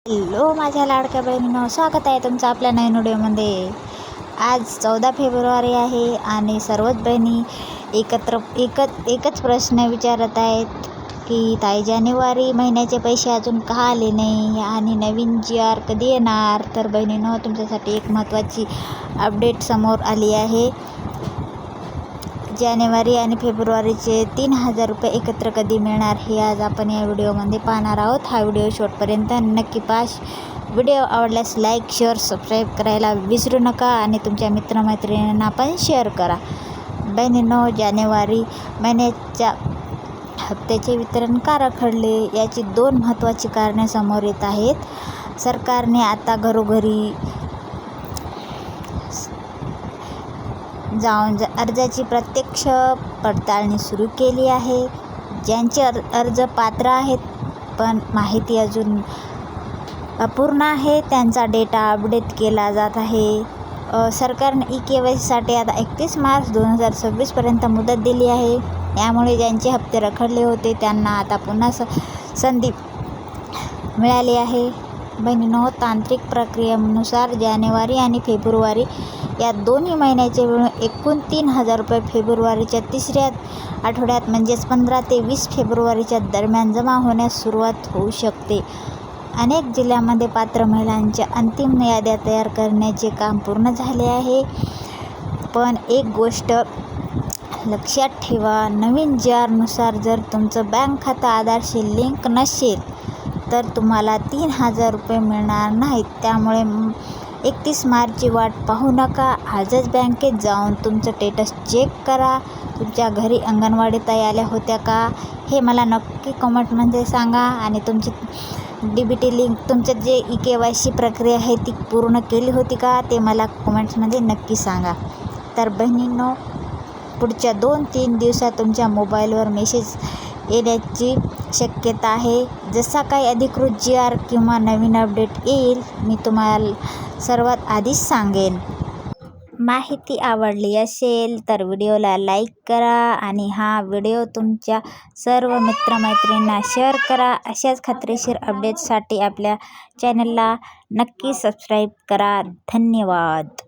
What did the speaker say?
Hello माझ्या लाडक्या बहिणींनो, स्वागत आहे तुमचं आपल्या नवीन व्हिडिओमध्ये। आज 14 फेब्रुवारी आहे आणि सर्वच बहिणी एकच प्रश्न विचारत आहेत की ताई, जानेवारी महिन्याचे पैसे अजून का आले नाही आणि नवीन GR कधी येणार। तर बहिणींनो, तुमच्यासाठी एक महत्त्वाची अपडेट समोर आली आहे। जानेवारी आणि फेब्रुवारीचे 3000 रुपये एकत्र कधी मिळणार हे आज आपण या व्हिडिओमध्ये पाहणार आहोत। हा व्हिडिओ शेवटपर्यंत नक्की पहा। व्हिडिओ आवडल्यास लाईक, शेअर, सबस्क्राईब करायला विसरू नका आणि तुमच्या मित्रमैत्रिणींना पण शेअर करा। बहिणींनो, जानेवारी महिन्याच्या हप्त्याचे वितरण का रखडले याची 2 महत्त्वाची कारणे समोर येत आहेत। सरकारने आता घरोघरी जाऊन अर्जाची प्रत्यक्ष पडताळणी सुरू केली आहे। ज्यांचे अर्ज पात्र आहेत पण माहिती अजून अपूर्ण आहे, त्यांचा डेटा अपडेट केला जात आहे। सरकारने eKYCसाठी आता 31 मार्च 2026 पर्यंत मुदत दिली आहे। यामुळे ज्यांचे हप्ते रखडले होते त्यांना आता पुन्हा संधी मिळाली आहे। बहिणींनो, तांत्रिक प्रक्रियेनुसार जानेवारी आणि फेब्रुवारी या दोन्ही महिन्याचे मिळून एकूण 3000 रुपये फेब्रुवारीच्या 3ऱ्या आठवड्यात म्हणजेच 15 ते 20 फेब्रुवारीच्या दरम्यान जमा होण्यास सुरुवात होऊ शकते। अनेक जिल्ह्यांमध्ये पात्र महिलांच्या अंतिम याद्या तयार करण्याचे काम पूर्ण झाले आहे। पण एक गोष्ट लक्षात ठेवा, नवीन GR नुसार जर तुमचं बँक खातं आधारशी लिंक नसेल तर तुम्हाला 3000 रुपये मिळणार नाहीत। त्यामुळे 31 मार्चची वाट पाहू नका। आजच बँकेत जाऊन तुमचं स्टेटस चेक करा। तुमच्या घरी अंगणवाडी ताई आल्या होत्या का हे मला नक्की कमेंटमध्ये सांगा आणि तुमची DBT लिंक, तुमचं जे eKYC प्रक्रिया आहे ती पूर्ण केली होती का ते मला कमेंट्समध्ये नक्की सांगा। तर बहिणींनो, पुढच्या 2-3 दिवसात तुमच्या मोबाईलवर मेसेज येण्याची शक्यता आहे। जसा काही अधिकृत GR किंवा नवीन अपडेट येईल मी तुम्हाला सर्वात आधीच सांगेन। माहिती आवडली असेल तर व्हिडिओला लाईक करा आणि हा व्हिडिओ तुमच्या सर्व मित्रमैत्रिणींना शेअर करा। अशाच खात्रीशीर अपडेट्ससाठी आपल्या चॅनलला नक्की सबस्क्राईब करा। धन्यवाद।